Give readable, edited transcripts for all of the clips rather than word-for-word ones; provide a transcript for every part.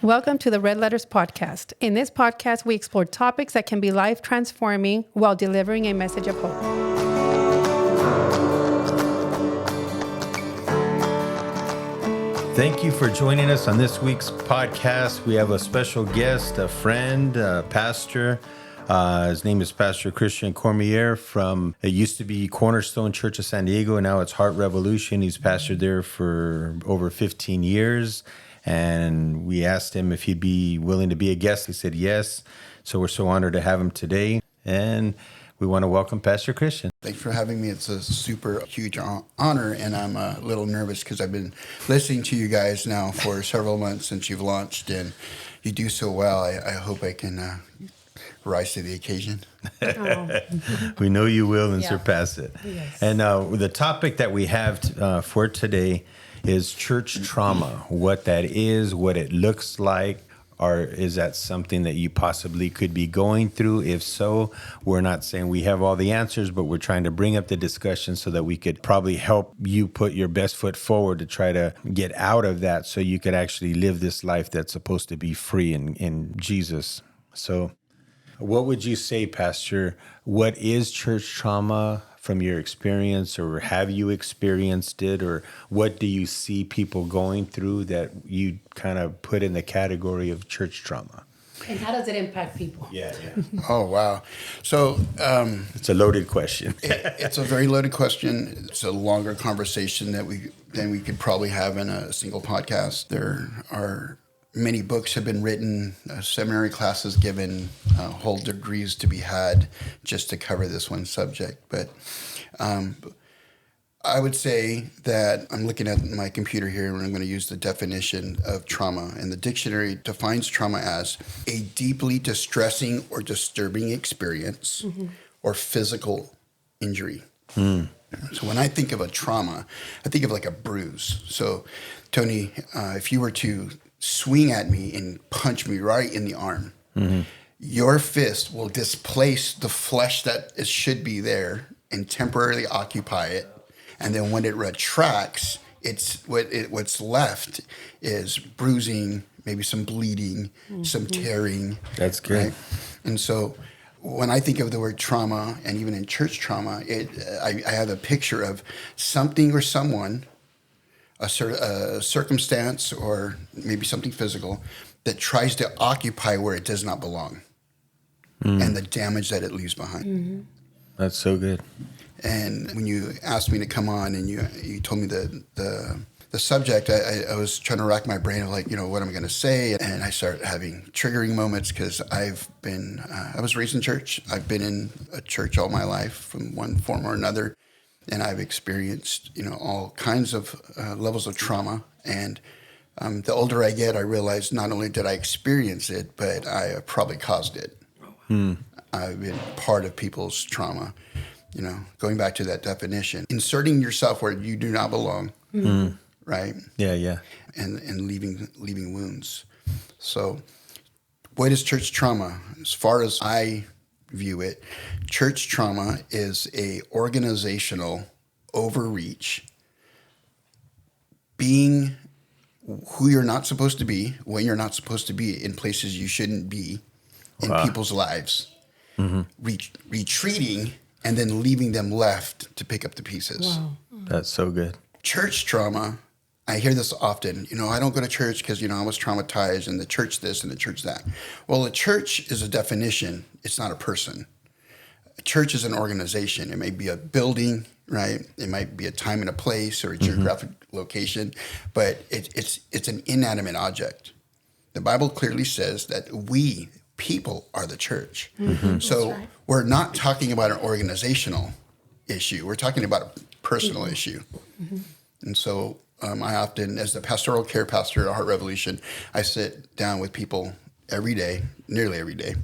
Welcome to the Red Letters Podcast. In this podcast, we explore topics that can be life-transforming while delivering a message of hope. Thank you for joining us on this week's podcast. We have a special guest, a friend, a pastor. His name is Pastor Christian Cormier from, it used to be Cornerstone Church of San Diego, and now it's Heart Revolution. He's pastored there for over 15 years. And we asked him if he'd be willing to be a guest. He said yes. So we're so honored to have him today. And we want to welcome Pastor Christian. Thanks for having me. It's a super huge honor, and I'm a little nervous because I've been listening to you guys now for several months since you've launched, and you do so well. I hope I can rise to the occasion. We know you will and surpass it. Yes. And the topic that we have for today is church trauma, what that is, what it looks like, or is that something that you possibly could be going through? If so, we're not saying we have all the answers, but we're trying to bring up the discussion so that we could probably help you put your best foot forward to try to get out of that so you could actually live this life that's supposed to be free in Jesus. So what would you say, Pastor? What is church trauma from your experience, or have you experienced it, or what do you see people going through that you kind of put in the category of church trauma? And how does it impact people? Yeah. Oh, wow. So It's a loaded question. it's a very loaded question. It's a longer conversation than we could probably have in a single podcast. There are many books have been written, seminary classes given, whole degrees to be had just to cover this one subject. But I would say that I'm looking at my computer here, and I'm going to use the definition of trauma. And the dictionary defines trauma as a deeply distressing or disturbing experience or physical injury. So when I think of a trauma, I think of like a bruise. So, Tony, if you were to swing at me and punch me right in the arm, your fist will displace the flesh that should be there and temporarily occupy it. And then when it retracts, what's left is bruising, maybe some bleeding, some tearing. That's good. Right? And so when I think of the word trauma, and even in church trauma, I have a picture of something or someone, a circumstance, or maybe something physical that tries to occupy where it does not belong, and the damage that it leaves behind. That's so good. And when you asked me to come on and you told me the subject, I was trying to rack my brain of what am I going to say? And I started having triggering moments because I was raised in church. I've been in a church all my life from one form or another. And I've experienced, all kinds of levels of trauma. And the older I get, I realize not only did I experience it, but I probably caused it. I've been part of people's trauma. Going back to that definition, inserting yourself where you do not belong, right? Yeah. And leaving wounds. So, what is church trauma? As far as I view it, church trauma is a organizational overreach, being who you're not supposed to be, when you're not supposed to be, in places you shouldn't be, in people's lives, retreating, and then leaving them left to pick up the pieces. Wow. That's so good. Church trauma, I hear this often. I don't go to church because, I was traumatized, and the church this and the church that. Well, a church is a definition. It's not a person. A church is an organization. It may be a building, right? It might be a time and a place or a geographic location, but it's an inanimate object. The Bible clearly says that we, people, are the church. So we're not talking about an organizational issue. We're talking about a personal issue. And so I often, as the pastoral care pastor at Heart Revolution, I sit down with people every day, nearly every day.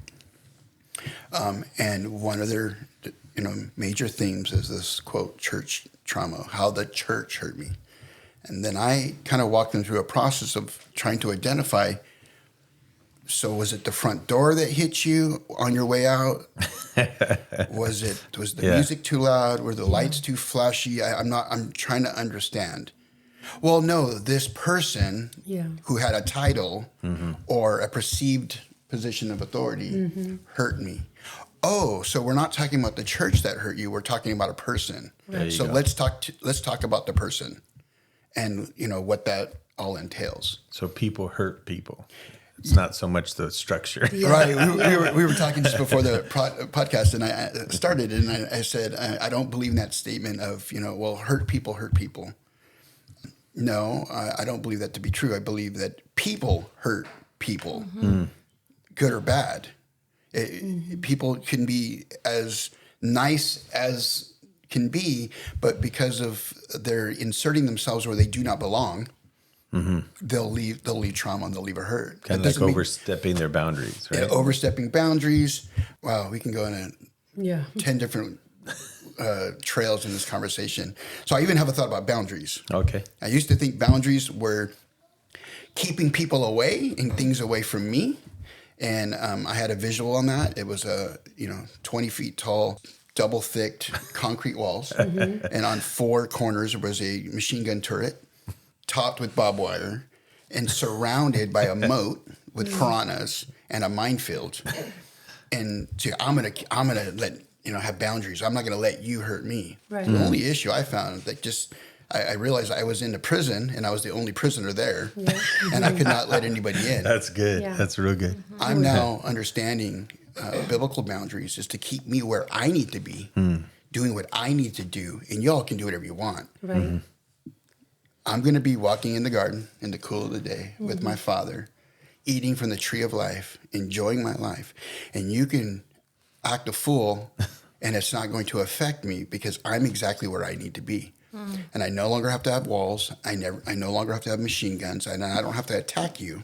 And one of their major themes is this, quote, church trauma, how the church hurt me. And then I kind of walk them through a process of trying to identify, so was it the front door that hit you on your way out? Was the music too loud? Were the lights too flashy? I'm trying to understand. Well, no, this person who had a title or a perceived position of authority hurt me. Oh, so we're not talking about the church that hurt you. We're talking about a person. Right. So let's talk about the person and, what that all entails. So people hurt people. It's not so much the structure. Yeah. Right. We were talking just before the podcast, and I started, and I said, I don't believe in that statement of, hurt people hurt people. No, I don't believe that to be true. I believe that people hurt people, good or bad. People can be as nice as can be, but because of their inserting themselves where they do not belong, they'll leave trauma and they'll leave a hurt. Kind of like overstepping their boundaries, right? Yeah, overstepping boundaries. Wow, we can go in 10 different trails in this conversation. So I even have a thought about boundaries. Okay. I used to think boundaries were keeping people away and things away from me. And I had a visual on that. It was 20 feet tall, double thicked concrete walls. And on 4 corners was a machine gun turret topped with barbed wire and surrounded by a moat with piranhas and a minefield. And so I'm gonna let have boundaries. I'm not gonna let you hurt me. Right. The only issue I found that I realized I was in a prison and I was the only prisoner there, and I could not let anybody in. That's good. Yeah. That's real good. I'm now understanding biblical boundaries is to keep me where I need to be, doing what I need to do, and y'all can do whatever you want. Right. I'm going to be walking in the garden in the cool of the day with my Father, eating from the tree of life, enjoying my life, and you can act a fool, and it's not going to affect me because I'm exactly where I need to be. And I no longer have to have walls. I no longer have to have machine guns. And I don't have to attack you.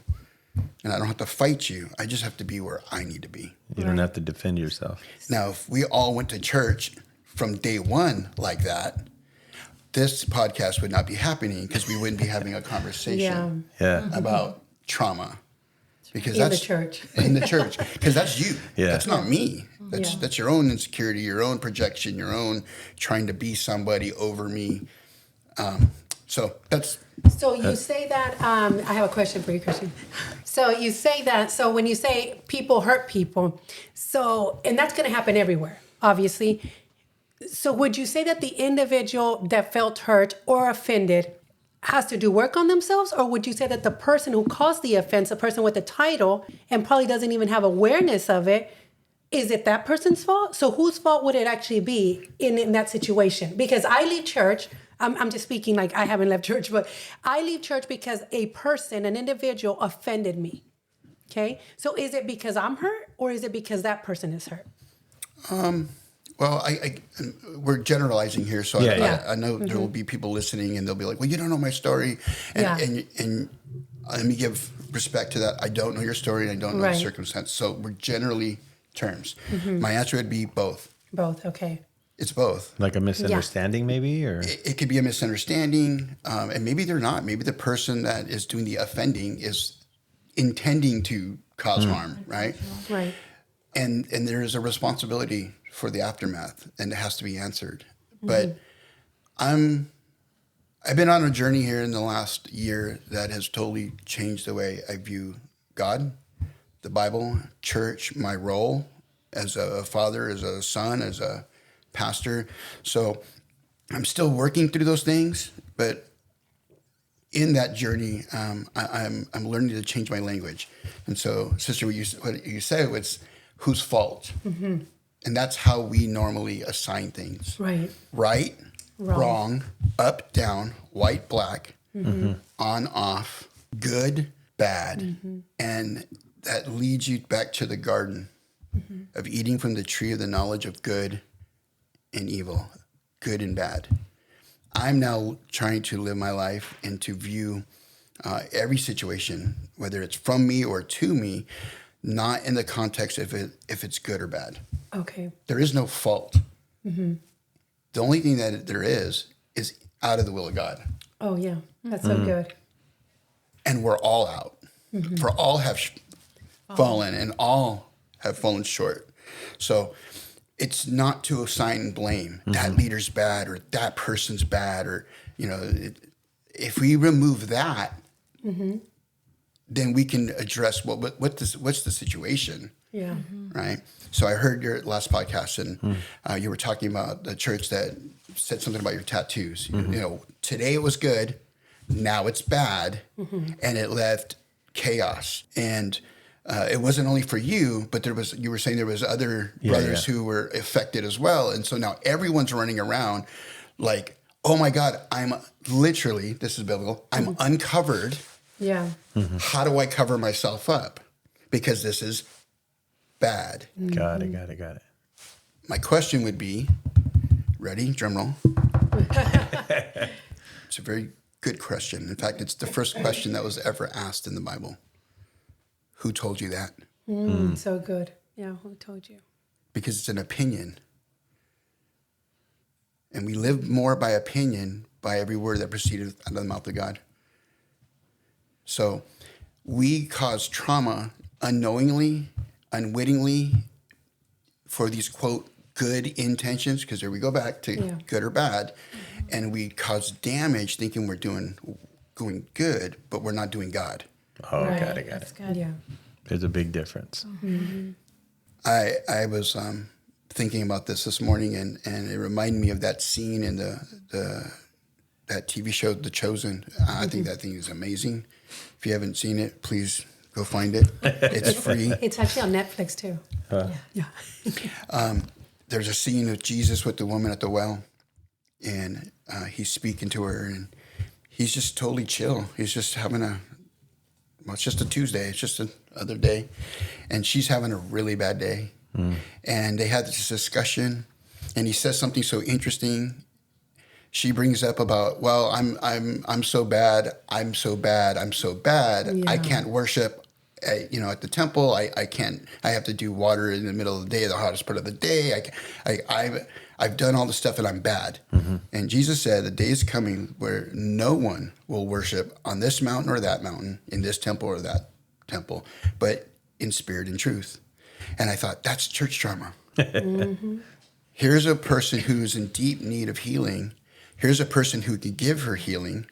And I don't have to fight you. I just have to be where I need to be. You don't have to defend yourself. Now, if we all went to church from day one like that, this podcast would not be happening because we wouldn't be having a conversation about trauma. Because In the church. In the church. Because that's you. Yeah. That's not me. That's your own insecurity, your own projection, your own trying to be somebody over me. So you say that, I have a question for you, Christian. So you say that, so when you say people hurt people, and that's going to happen everywhere, obviously. So would you say that the individual that felt hurt or offended has to do work on themselves? Or would you say that the person who caused the offense, the person with the title, and probably doesn't even have awareness of it, is it that person's fault? So whose fault would it actually be in that situation? Because I leave church, I'm just speaking like I haven't left church, but I leave church because a person, an individual offended me. Okay? So is it because I'm hurt or is it because that person is hurt? Well, we're generalizing here, so I know there will be people listening, and they'll be like, "Well, you don't know my story," and let me give respect to that. I don't know your story, and I don't know the circumstance. So we're generally terms. My answer would be both. Both, okay. It's both. Like a misunderstanding, maybe, or it could be a misunderstanding, and maybe they're not. Maybe the person that is doing the offending is intending to cause harm, right? Right. And there is a responsibility for the aftermath, and it has to be answered. But I've been on a journey here in the last year that has totally changed the way I view God, the Bible, church, my role as a father, as a son, as a pastor. So I'm still working through those things, but in that journey, I'm learning to change my language. And so, sister, what you said was whose fault? And that's how we normally assign things. Right, wrong, up, down, white, black, on, off, good, bad. And that leads you back to the garden of eating from the tree of the knowledge of good and evil, good and bad. I'm now trying to live my life and to view every situation, whether it's from me or to me, not in the context of if it's good or bad. Okay. There is no fault. The only thing that there is out of the will of God. Oh, yeah. That's so good. And we're all out. For all have fallen and all have fallen short. So it's not to assign blame. That leader's bad or that person's bad or, if we remove that, then we can address what's the situation. Yeah. Right. So I heard your last podcast, and you were talking about the church that said something about your tattoos. You know, today it was good, now it's bad, and it left chaos. And it wasn't only for you, but you were saying there was other brothers who were affected as well. And so now everyone's running around like, oh my God, I'm literally, this is biblical, I'm uncovered. Yeah. How do I cover myself up? Because this is bad. Got it. My question would be, ready, drum roll. It's a very good question. In fact, it's the first question that was ever asked in the Bible. Who told you that? So good. Yeah, who told you? Because it's an opinion. And we live more by opinion, by every word that proceeded out of the mouth of God. So we cause trauma unknowingly, unwittingly, for these, quote, good intentions, because there we go back to good or bad, and we cause damage thinking we're doing good, but we're not doing God. Oh, Right. got it. That's good. Yeah. There's a big difference. I was thinking about this morning, and it reminded me of that scene in that TV show, The Chosen. I think that thing is amazing. If you haven't seen it, please go find it. It's free. It's actually on Netflix too. Yeah. There's a scene of Jesus with the woman at the well, and he's speaking to her, and he's just totally chill. He's just having it's just a Tuesday. It's just another day. And she's having a really bad day. And they had this discussion, and he says something so interesting. She brings up about, well, I'm so bad. I'm so bad. Yeah. I can't worship, at the temple. I can't. I have to do water in the middle of the day, the hottest part of the day. I've done all this stuff, and I'm bad. And Jesus said, the day is coming where no one will worship on this mountain or that mountain, in this temple or that temple, but in spirit and truth. And I thought, that's church trauma. Here's a person who's in deep need of healing. Here's a person who can give her healing,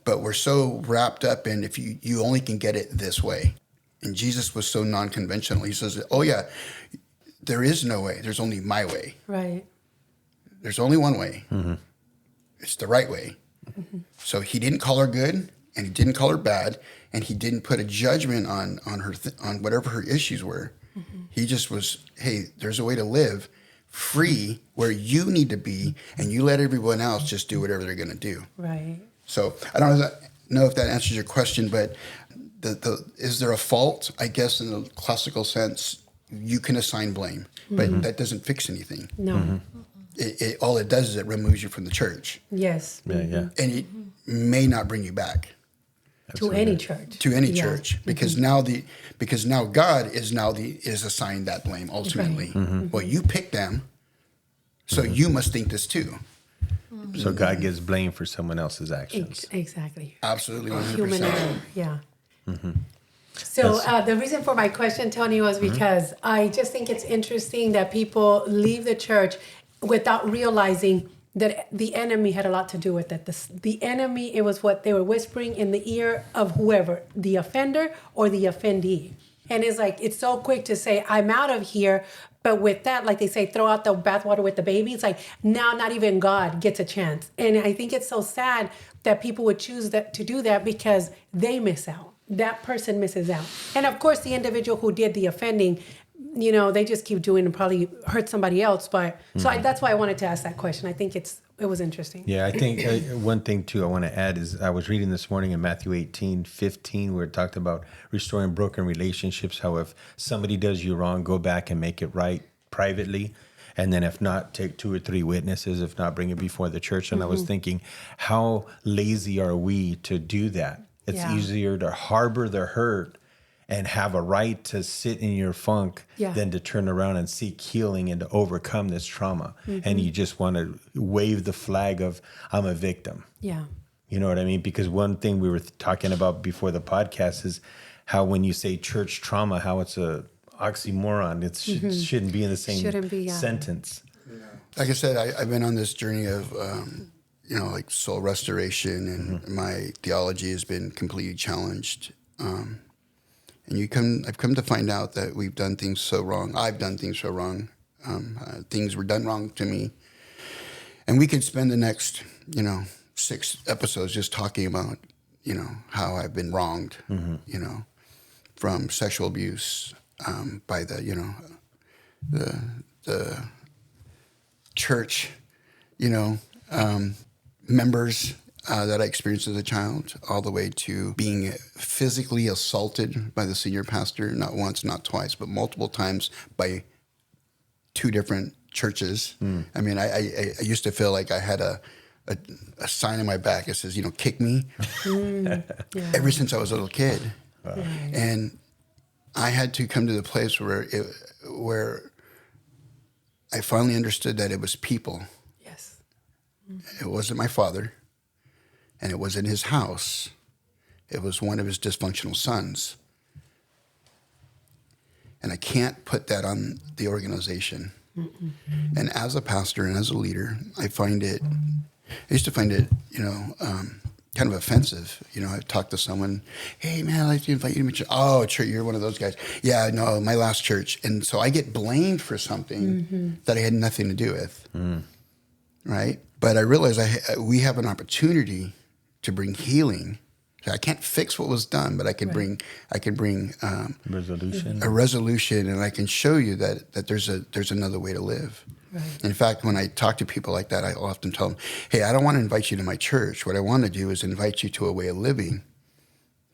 but we're so wrapped up in if you only can get it this way. And Jesus was so non-conventional. He says, oh yeah, there is no way. There's only my way. Right. There's only one way. It's the right way. So he didn't call her good, and he didn't call her bad, and he didn't put a judgment on her on whatever her issues were. He just was, hey, there's a way to live free where you need to be, and you let everyone else just do whatever they're going to do. Right. So I don't know if that answers your question, but is there a fault? I guess in the classical sense, you can assign blame, but that doesn't fix anything. No. All it does is it removes you from the church. Yes. Yeah. And it may not bring you back To any church. to any church, because now God is assigned that blame ultimately. Well, you picked them, so you must think this too. So God gets blamed for someone else's actions. Exactly. Absolutely, 100%. Human error. Yeah. So the reason for my question, Tony, was because I just think it's interesting that people leave the church without realizing that the enemy had a lot to do with it. The enemy, it was what they were whispering in the ear of whoever, the offender or the offendee. And it's like, it's so quick to say, I'm out of here. But with that, like they say, throw out the bathwater with the baby. It's like, now not even God gets a chance. And I think it's so sad that people would choose to do that because they miss out. That person misses out. And of course, the individual who did the offending, they just keep doing and probably hurt somebody else. But so that's why I wanted to ask that question. I think it was interesting. Yeah, I think one thing too I want to add is I was reading this morning in Matthew 18:15 where it talked about restoring broken relationships. How if somebody does you wrong, go back and make it right privately. And then if not, take 2 or 3 witnesses. If not, bring it before the church. And I was thinking, how lazy are we to do that? It's easier to harbor the hurt and have a right to sit in your funk than to turn around and seek healing and to overcome this trauma. And you just want to wave the flag of, I'm a victim. Yeah. You know what I mean? Because one thing we were talking about before the podcast is how when you say church trauma, how it's a oxymoron. It shouldn't be in the same sentence. Like I said, I've been on this journey of like soul restoration, and my theology has been completely challenged. And I've come to find out that we've done things so wrong. I've done things so wrong. Things were done wrong to me. And we could spend the next, 6 episodes just talking about, how I've been wronged, from sexual abuse by the church, members that I experienced as a child, all the way to being physically assaulted by the senior pastor, not once, not twice, but multiple times by 2 different churches. I mean, I used to feel like I had a sign on my back that says, kick me, ever since I was a little kid. Wow. And I had to come to the place where I finally understood that it was people. Yes. It wasn't my father, and it wasn't his house. It was one of his dysfunctional sons. And I can't put that on the organization. Mm-mm. And as a pastor and as a leader, I used to find it, kind of offensive. I talked to someone, hey, man, I'd like to invite you to my church. Oh, church, you're one of those guys. Yeah, no, my last church. And so I get blamed for something that I had nothing to do with, right? But I realized we have an opportunity to bring healing. I can't fix what was done, but I can bring resolution, a resolution, and I can show you that there's another way to live. Right. In fact, when I talk to people like that, I often tell them, hey, I don't want to invite you to my church. What I want to do is invite you to a way of living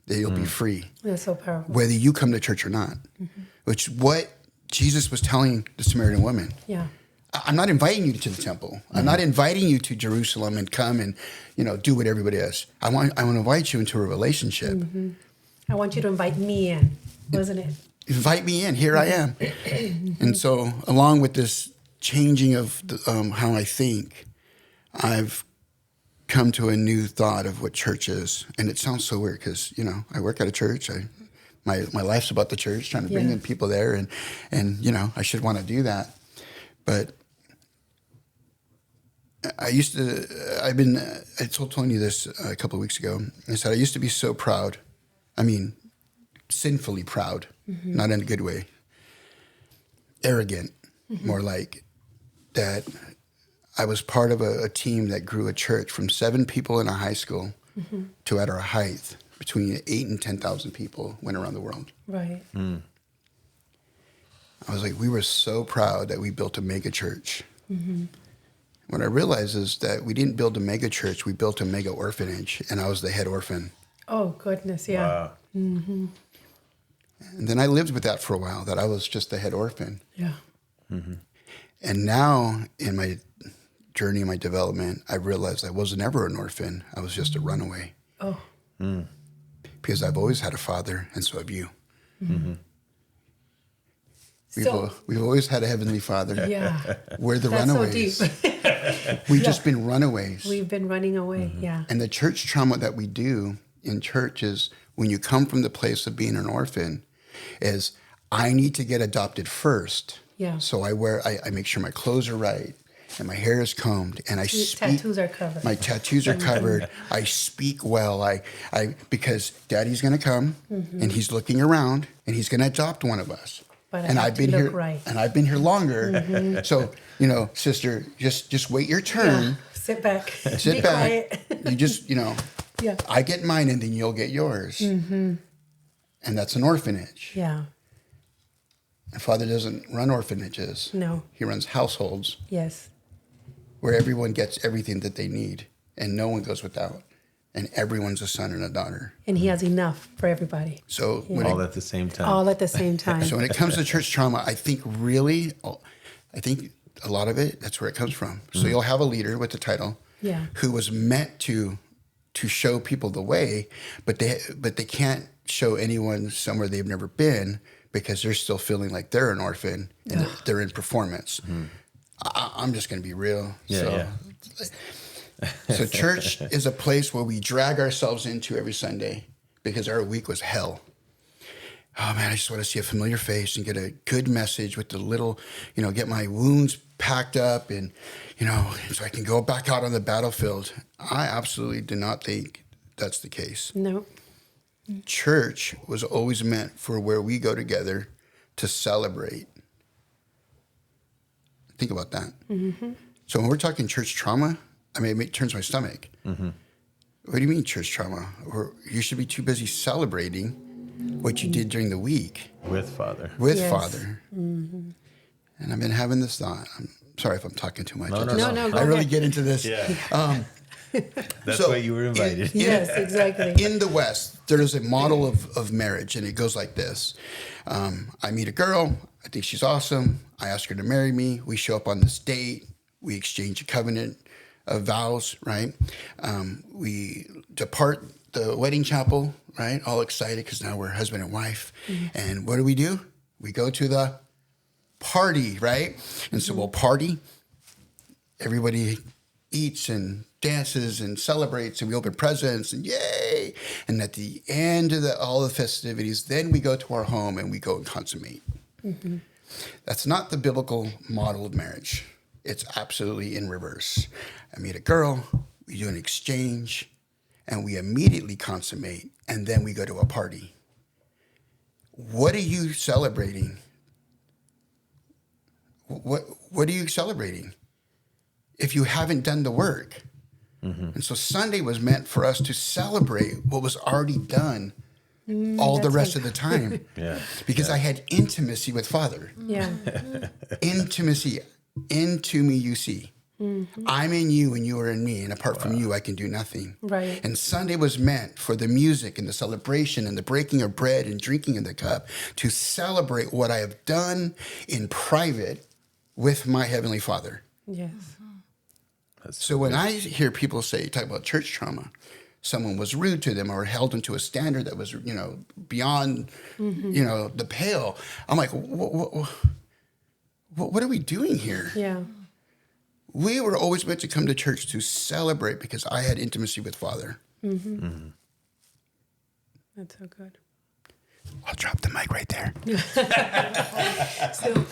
that you'll be free. That's so powerful. Whether you come to church or not, which what Jesus was telling the Samaritan woman. Yeah. I'm not inviting you to the temple. I'm not inviting you to Jerusalem and come and, do what everybody does. I want to invite you into a relationship. Mm-hmm. I want you to invite me in, wasn't it? Invite me in. Here I am. And so along with this changing of how I think, I've come to a new thought of what church is. And it sounds so weird because, I work at a church. My life's about the church, trying to bring in people there. And I should want to do that. But I told Tony this a couple of weeks ago. I said, I used to be so proud. I mean, sinfully proud, not in a good way. Arrogant, more like that. I was part of a team that grew a church from 7 people in a high school to at our height, between 8 and 10,000 people went around the world. Right. I was like, we were so proud that we built a mega church. What I realized is that we didn't build a mega church, we built a mega orphanage, and I was the head orphan. Oh, goodness, yeah. Wow. And then I lived with that for a while, that I was just the head orphan. Yeah. And now, in my journey, my development, I realized I wasn't ever an orphan. I was just a runaway. Oh. Because I've always had a father, and so have you. We've always had a heavenly Father. Yeah. We're the That's runaways. so deep. We've just been runaways. We've been running away, yeah. And the church trauma that we do in church is when you come from the place of being an orphan is I need to get adopted first. Yeah. So I make sure my clothes are right and my hair is combed and I speak. Tattoos are covered. My tattoos are covered. I speak well. Because Daddy's going to come and he's looking around and he's going to adopt one of us. But I've been here, right. and I've been here longer. So, sister, just wait your turn. Yeah. Sit back. Sit back. Quiet. You just, Yeah. I get mine and then you'll get yours. And that's an orphanage. Yeah. And Father doesn't run orphanages. No. He runs households. Yes. Where everyone gets everything that they need and no one goes without. And everyone's a son and a daughter. And he has enough for everybody. So all at the same time. All at the same time. So when it comes to church trauma, I think a lot of it, that's where it comes from. So you'll have a leader with the title who was meant to show people the way, but they can't show anyone somewhere they've never been because they're still feeling like they're an orphan and they're in performance. I'm just going to be real. So church is a place where we drag ourselves into every Sunday because our week was hell. Oh man, I just want to see a familiar face and get a good message with the little, get my wounds packed up and, so I can go back out on the battlefield. I absolutely do not think that's the case. No. Church was always meant for where we go together to celebrate. Think about that. Mm-hmm. So when we're talking church trauma, it turns my stomach. Mm-hmm. What do you mean church trauma? Or you should be too busy celebrating what you did during the week. With Father. Yes. Father. Mm-hmm. And I've been having this thought. I'm sorry if I'm talking too much. No, I really get into this. Yeah. That's why you were invited. Yes, exactly. In the West, there's a model of marriage, and it goes like this. I meet a girl. I think she's awesome. I ask her to marry me. We show up on this date. We exchange a covenant of vows, right? We depart the wedding chapel, right? All excited because now we're husband and wife. Mm-hmm. And what do? We go to the party, right? And so we'll party. Everybody eats and dances and celebrates, and we open presents and yay. And at the end of all the festivities, then we go to our home and we go and consummate. Mm-hmm. That's not the biblical model of marriage. It's absolutely in reverse. I meet a girl, we do an exchange, and we immediately consummate, and then we go to a party. What are you celebrating? What are you celebrating if you haven't done the work? Mm-hmm. And so Sunday was meant for us to celebrate what was already done all the rest of the time. Because I had intimacy with Father. Yeah. Intimacy. Into me you see. Mm-hmm. I'm in you and you are in me. And apart from you, I can do nothing. Right. And Sunday was meant for the music and the celebration and the breaking of bread and drinking in the cup to celebrate what I have done in private with my Heavenly Father. Yes. So when I hear people talk about church trauma, someone was rude to them or held them to a standard that was, beyond, the pale. I'm like, what are we doing here? Yeah. We were always meant to come to church to celebrate because I had intimacy with Father. Mm-hmm. Mm-hmm. That's so good. I'll drop the mic right there. So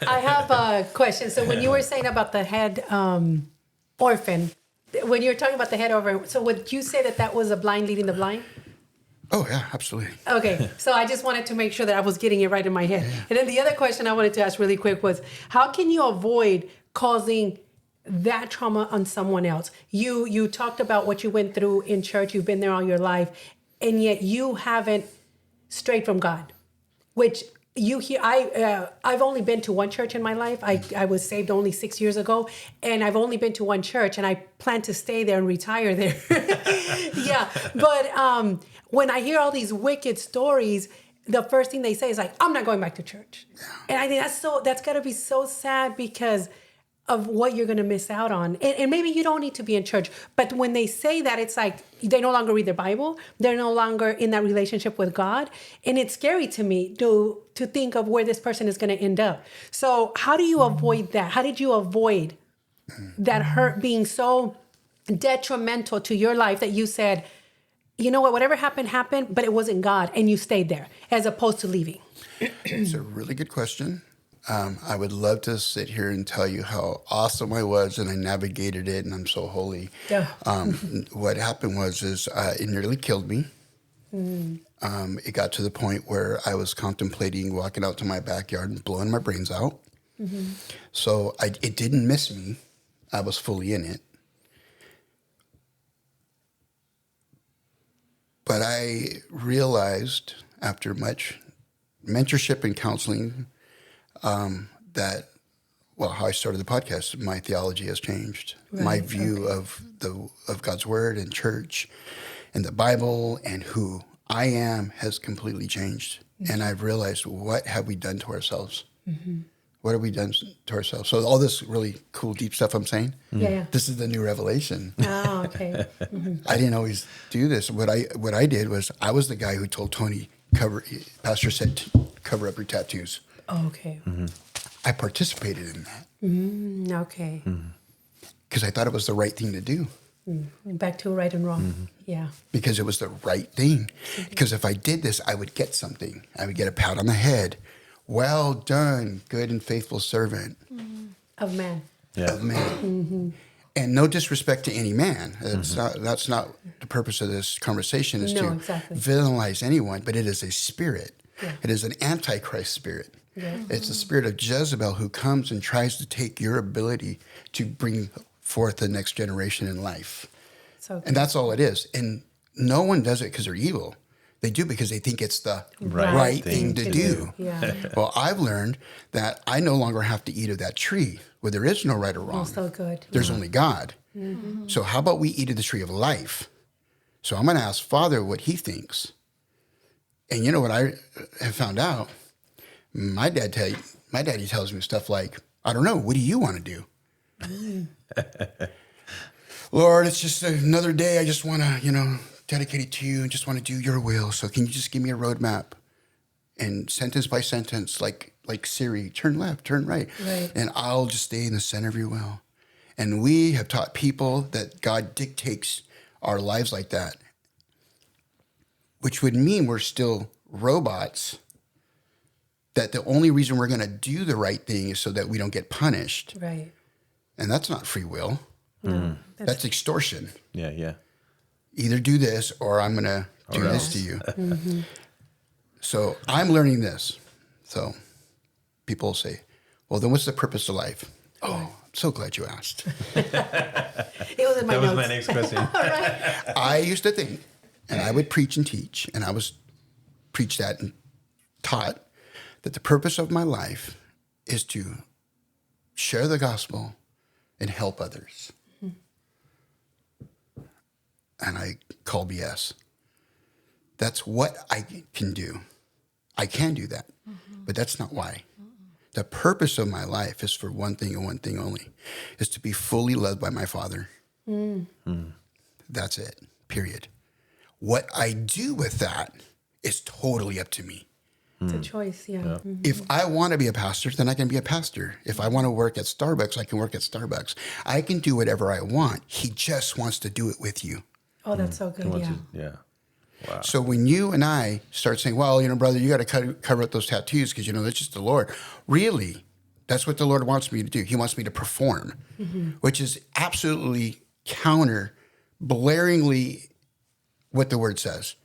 I have a question. So when you were saying about the head orphan, when you were talking about the head orphan, so would you say that was a blind leading the blind? Oh, yeah, absolutely. Okay, so I just wanted to make sure that I was getting it right in my head. Yeah. And then the other question I wanted to ask really quick was, how can you avoid causing that trauma on someone else? You talked about what you went through in church. You've been there all your life, and yet you haven't strayed from God, which you hear. I've only been to one church in my life. I was saved only 6 years ago, and I've only been to one church, and I plan to stay there and retire there. Yeah, but when I hear all these wicked stories, the first thing they say is like, "I'm not going back to church," and I think that's got to be so sad because of what you're going to miss out on. And maybe you don't need to be in church, but when they say that, it's like they no longer read their Bible. They're no longer in that relationship with God. And it's scary to me to think of where this person is going to end up. So how do you avoid that? How did you avoid that hurt being so detrimental to your life that you said, you know what, whatever happened, but it wasn't God, and you stayed there as opposed to leaving? It's a really good question. I would love to sit here and tell you how awesome I was and I navigated it and I'm so holy. Yeah. What happened was it nearly killed me. It got to the point where I was contemplating walking out to my backyard and blowing my brains out. Mm-hmm. So it didn't miss me. I was fully in it. But I realized after much mentorship and counseling that, how I started the podcast, my theology has changed. Right, my view of God's Word and church and the Bible and who I am has completely changed. Mm-hmm. And I've realized, what have we done to ourselves? Mm-hmm. What have we done to ourselves? So all this really cool, deep stuff I'm saying, this is the new revelation. Oh, okay. Mm-hmm. I didn't always do this. What I did was I was the guy who told Tony, Pastor said, cover up your tattoos. Oh, okay. Mm-hmm. I participated in that. Okay. Because I thought it was the right thing to do. Back to right and wrong. Mm-hmm. Yeah. Because it was the right thing. Because if I did this, I would get something. I would get a pat on the head. Well done, good and faithful servant. Of man. Yeah. of man. And no disrespect to any man. That's not the purpose of this conversation, is No, to exactly. villainize anyone, but it is a spirit. Yeah. It is an antichrist spirit. Yeah. It's the spirit of Jezebel who comes and tries to take your ability to bring forth the next generation in life. So And that's all it is. And no one does it because they're evil. They do because they think it's the right thing to do. Yeah. Well, I've learned that I no longer have to eat of that tree where there is no right or wrong. so good. There's only God. So how about we eat of the tree of life? So I'm going to ask Father what he thinks. And you know what I have found out? My daddy tells me stuff like, I don't know, what do you want to do? Lord, it's just another day. I just want to, dedicate it to you and just want to do your will. So can you just give me a roadmap and sentence by sentence, like Siri, turn left, turn right. And I'll just stay in the center of your will. And we have taught people that God dictates our lives like that, which would mean we're still robots, that the only reason we're going to do the right thing is so that we don't get punished. Right. And that's not free will. No, That's extortion. Yeah. Either do this or I'm going to do this to you. So I'm learning this. So people will say, well, then what's the purpose of life? Oh, I'm so glad you asked. It was in my That notes. was my next question. I used to think, and I would preach and teach, and I was preach that and taught that the purpose of my life is to share the gospel and help others. And I call BS. That's what I can do. I can do that, but that's not why. The purpose of my life is for one thing and one thing only, is to be fully led by my Father. That's it, period. What I do with that is totally up to me. It's a choice, yeah. If I want to be a pastor, then I can be a pastor. If I want to work at Starbucks, I can work at Starbucks. I can do whatever I want. He just wants to do it with you. Oh, that's so good, yeah. Yeah. Wow. So when you and I start saying, well, brother, you got to cover up those tattoos because, that's just the Lord. Really, that's what the Lord wants me to do. He wants me to perform, which is absolutely counter, blaringly what the word says.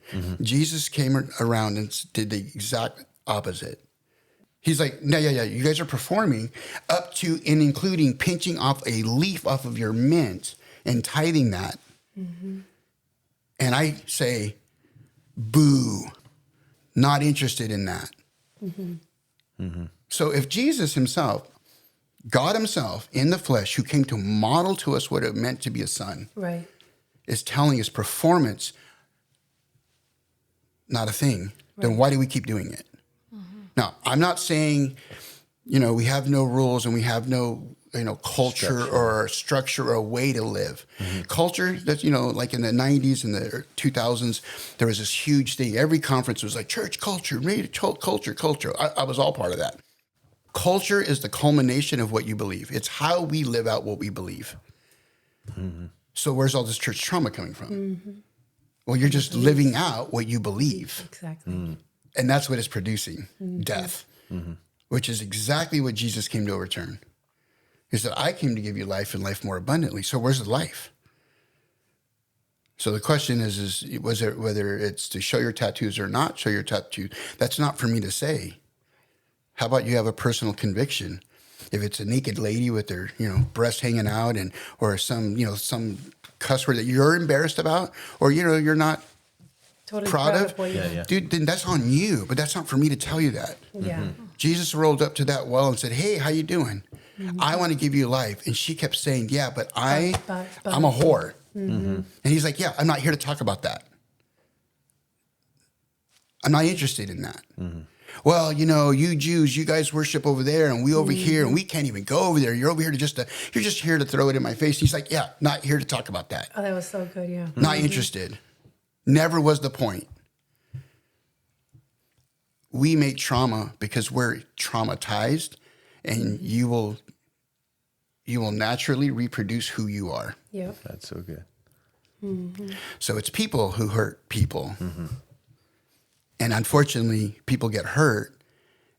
Jesus came around and did the exact opposite. He's like, no, yeah, you guys are performing up to and including pinching off a leaf off of your mint and tithing that. And I say, boo, not interested in that. So if Jesus himself, God himself in the flesh, who came to model to us what it meant to be a son, Right. is telling us performance, not a thing, then why do we keep doing it? Now, I'm not saying, we have no rules and we have no, culture or structure or a way to live. Culture, that's, like in the 90s and the 2000s, there was this huge thing. Every conference was like church culture, culture. I was all part of that. Culture is the culmination of what you believe. It's how we live out what we believe. So where's all this church trauma coming from? Well, you're just living out what you believe. Exactly. And that's what it's producing, death, which is exactly what Jesus came to overturn. He said, I came to give you life and life more abundantly. So where's the life? So the question is whether it's to show your tattoos or not show your tattoos, that's not for me to say. How about you have a personal conviction? If it's a naked lady with their, breast hanging out or some cuss word that you're embarrassed about, or, you're not Totally proud of, what you Yeah. dude, then that's on you, but that's not for me to tell you that. Yeah. Jesus rolled up to that well and said, hey, how you doing? I want to give you life. And she kept saying, yeah, but I'm a whore. And he's like, yeah, I'm not here to talk about that. I'm not interested in that. Well, you Jews, you guys worship over there and we over here and we can't even go over there. You're over here you're just here to throw it in my face. He's like, yeah, not here to talk about that. Oh, that was so good, yeah. Not interested. Never was the point. We make trauma because we're traumatized, and you will naturally reproduce who you are. Yep. That's so good. So it's people who hurt people. And unfortunately, people get hurt,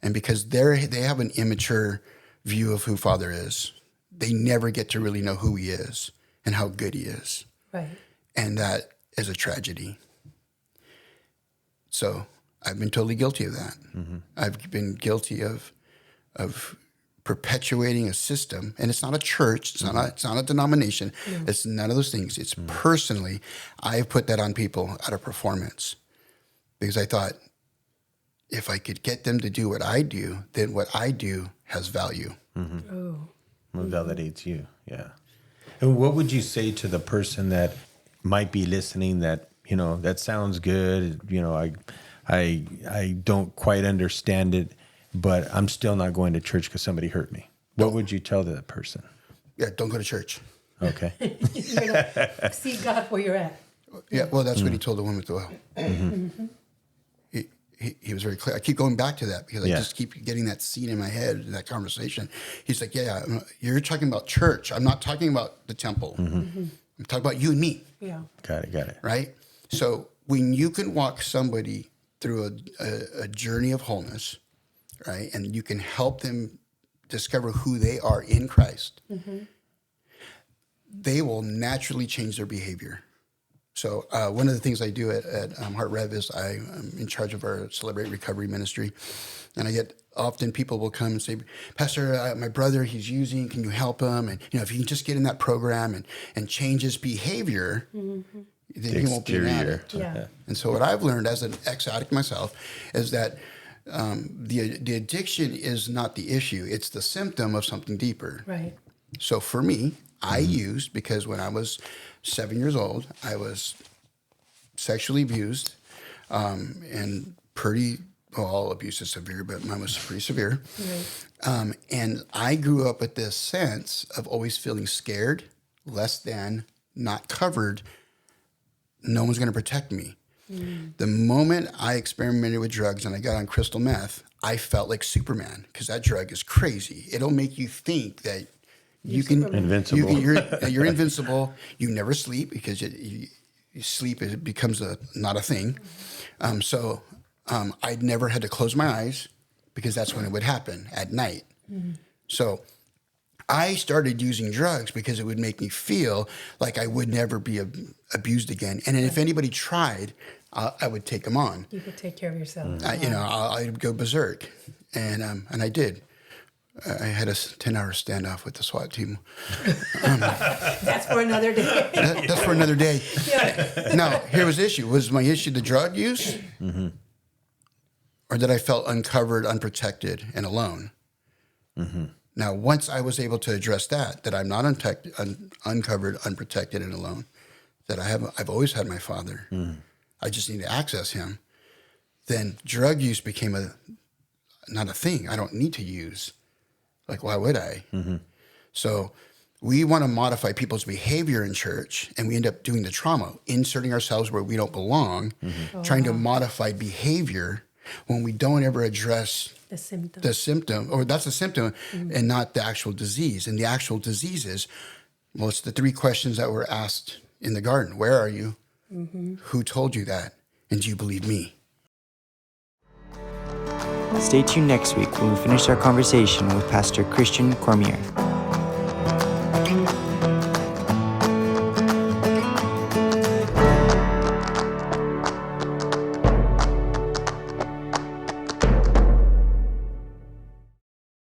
and because they have an immature view of who Father is, they never get to really know who he is and how good he is. Right. And that is a tragedy. So I've been totally guilty of that. I've been guilty of perpetuating a system, and it's not a church, it's not a denomination, it's none of those things. It's personally, I've put that on people out of performance because I thought if I could get them to do what I do, then what I do has value. Oh. It validates you. Yeah. And what would you say to the person that might be listening that, that sounds good. I don't quite understand it, but I'm still not going to church because somebody hurt me. What would you tell that person? Yeah, don't go to church. Okay. You're gonna see God where you're at. Yeah, well, that's what he told the woman at the well. He was very clear. I keep going back to that because I just keep getting that scene in my head, that conversation. He's like, yeah, you're talking about church. I'm not talking about the temple. I'm talking about you and me. Yeah. Got it. Right? So when you can walk somebody through a journey of wholeness, right, and you can help them discover who they are in Christ, they will naturally change their behavior. So one of the things I do at Heart Rev is I'm in charge of our Celebrate Recovery ministry. And I get often people will come and say, Pastor, my brother, he's using, can you help him? And, if you can just get in that program and change his behavior, then he won't be an addict. Yeah. And so what I've learned as an ex-addict myself is that the addiction is not the issue. It's the symptom of something deeper. Right. So for me, I used because when I was 7 years old, I was sexually abused and all abuse is severe, but mine was pretty severe. Right. And I grew up with this sense of always feeling scared, less than, not covered. No one's going to protect me. The moment I experimented with drugs and I got on crystal meth, I felt like Superman because that drug is crazy. It'll make you think that you can invincible. You're invincible. You never sleep because you sleep it becomes not a thing. So I'd never had to close my eyes because that's when it would happen at night. So I started using drugs because it would make me feel like I would never be abused again. And if anybody tried, I would take them on. You could take care of yourself. I'd go berserk, and I did. I had a 10-hour standoff with the SWAT team. That's for another day. That's for another day. Yeah. Now, here was the issue. Was my issue the drug use? Or that I felt uncovered, unprotected, and alone? Now, once I was able to address that I'm not uncovered, unprotected, and alone, that I've always had my father. I just need to access him. Then drug use became not a thing. I don't need to use. Like, why would I? So we want to modify people's behavior in church, and we end up doing the trauma, inserting ourselves where we don't belong, trying to modify behavior when we don't ever address the symptom, or that's a symptom and not the actual disease. And the actual disease is, well, it's the 3 questions that were asked in the garden. Where are you? Who told you that? And do you believe me? Stay tuned next week when we finish our conversation with Pastor Christian Cormier.